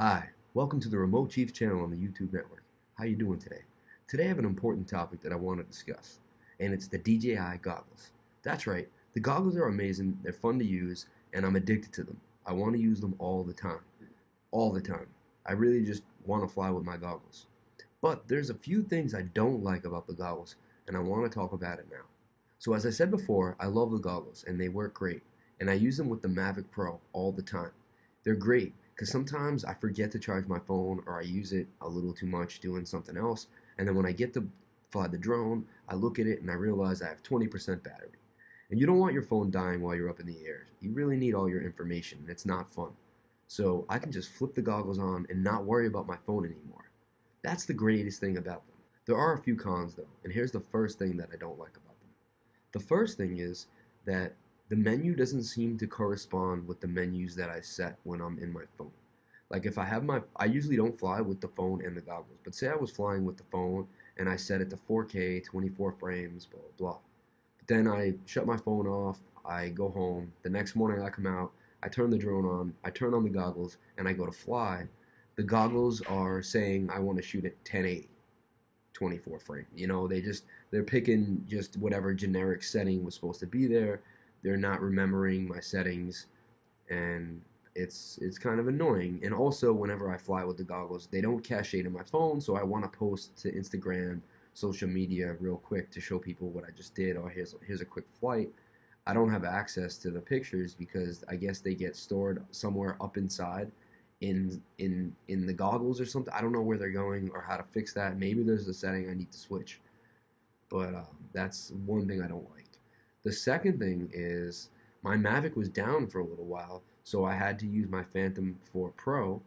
Hi, welcome to the Remote Chiefs channel on the YouTube network. How you doing today? Today I have an important topic that I want to discuss, and it's the DJI goggles. That's right, the goggles are amazing, they're fun to use, and I'm addicted to them. I want to use them all the time. All the time. I really just want to fly with my goggles. But there's a few things I don't like about the goggles, and I want to talk about it now. So as I said before, I love the goggles, and they work great, and I use them with the Mavic Pro all the time. They're great because sometimes I forget to charge my phone or I use it a little too much doing something else, and then when I get to fly the drone, I look at it and I realize I have 20% battery. And you don't want your phone dying while you're up in the air. You really need all your information, and it's not fun. So I can just flip the goggles on and not worry about my phone anymore. That's the greatest thing about them. There are a few cons though, and here's the first thing that I don't like about them. The first thing is that the menu doesn't seem to correspond with the menus that I set when I'm in my phone. Like if I usually don't fly with the phone and the goggles, but say I was flying with the phone and I set it to 4K, 24 frames, blah, blah, blah. But then I shut my phone off, I go home, the next morning I come out, I turn the drone on, I turn on the goggles, and I go to fly. The goggles are saying I want to shoot at 1080, 24 frame. They're picking just whatever generic setting was supposed to be there. They're not remembering my settings, and it's kind of annoying. And also, whenever I fly with the goggles, they don't cache to my phone, so I want to post to Instagram, social media real quick to show people what I just did, or here's a quick flight. I don't have access to the pictures because I guess they get stored somewhere up inside in the goggles or something. I don't know where they're going or how to fix that. Maybe there's a setting I need to switch, but that's one thing I don't like. The second thing is my Mavic was down for a little while, so I had to use my Phantom 4 Pro.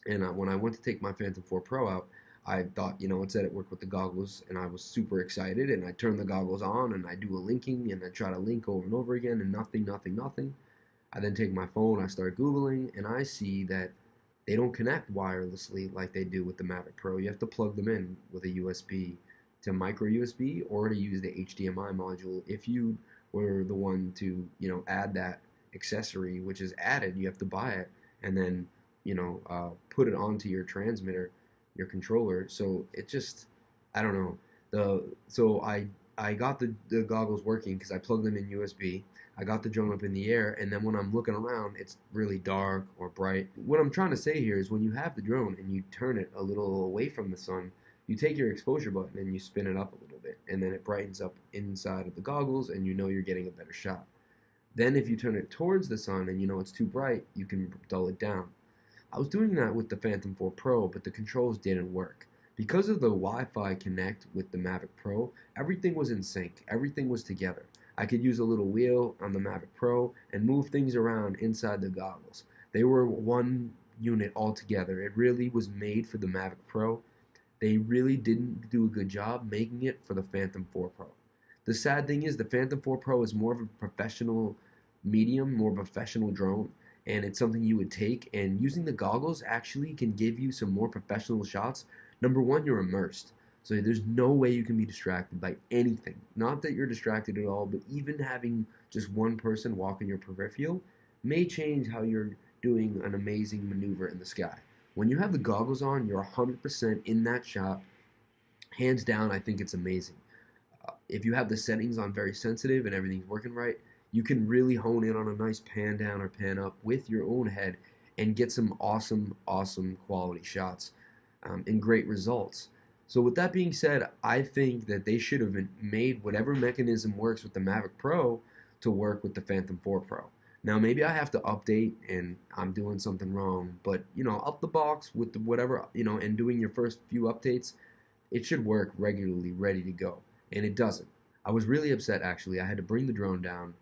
And when I went to take my Phantom 4 Pro out, I thought, it said it worked with the goggles, and I was super excited. And I turn the goggles on, and I do a linking, and I try to link over and over again, and nothing, nothing, nothing. I then take my phone, I start Googling, and I see that they don't connect wirelessly like they do with the Mavic Pro. You have to plug them in with a USB to micro USB or to use the HDMI module. If you were the one to, add that accessory, which is added, you have to buy it and then, put it onto your transmitter, your controller. So it just, I don't know. So I got the goggles working because I plugged them in USB. I got the drone up in the air, and then when I'm looking around, it's really dark or bright. What I'm trying to say here is when you have the drone and you turn it a little away from the sun, you take your exposure button and you spin it up a little bit, and then it brightens up inside of the goggles, and you know you're getting a better shot. Then if you turn it towards the sun and you know it's too bright, you can dull it down. I was doing that with the Phantom 4 Pro, but the controls didn't work. Because of the Wi-Fi connect with the Mavic Pro, everything was in sync. Everything was together. I could use a little wheel on the Mavic Pro and move things around inside the goggles. They were one unit altogether. It really was made for the Mavic Pro. They really didn't do a good job making it for the Phantom 4 Pro. The sad thing is the Phantom 4 Pro is more of a professional medium, more professional drone, and it's something you would take, and using the goggles actually can give you some more professional shots. Number one, you're immersed. So there's no way you can be distracted by anything. Not that you're distracted at all, but even having just one person walk in your peripheral may change how you're doing an amazing maneuver in the sky. When you have the goggles on, you're 100% in that shot. Hands down, I think it's amazing. If you have the settings on very sensitive and everything's working right, you can really hone in on a nice pan down or pan up with your own head and get some awesome, awesome quality shots and great results. So with that being said, I think that they should have made whatever mechanism works with the Mavic Pro to work with the Phantom 4 Pro. Now maybe I have to update and I'm doing something wrong, but up the box with whatever, and doing your first few updates, it should work regularly, ready to go. And it doesn't. I was really upset actually. I had to bring the drone down,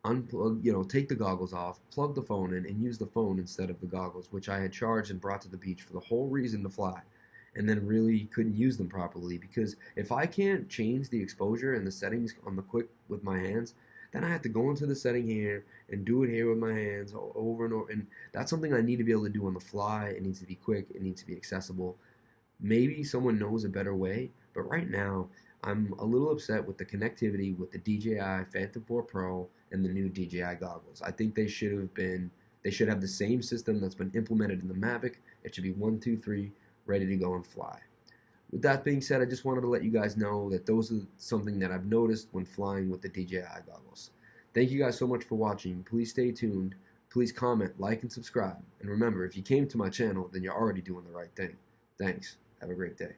unplug, take the goggles off, plug the phone in, and use the phone instead of the goggles, which I had charged and brought to the beach for the whole reason to fly, and then really couldn't use them properly because if I can't change the exposure and the settings on the quick with my hands, then I have to go into the setting here and do it here with my hands over and over, and that's something I need to be able to do on the fly. It needs to be quick, it needs to be accessible. Maybe someone knows a better way, but right now I'm a little upset with the connectivity with the DJI Phantom 4 Pro and the new DJI goggles. I think they should have been They should have the same system that's been implemented in the Mavic. It should be 1, 2, 3, ready to go and fly. With that being said, I just wanted to let you guys know that those are something that I've noticed when flying with the DJI goggles. Thank you guys so much for watching. Please stay tuned. Please comment, like, and subscribe. And remember, if you came to my channel, then you're already doing the right thing. Thanks. Have a great day.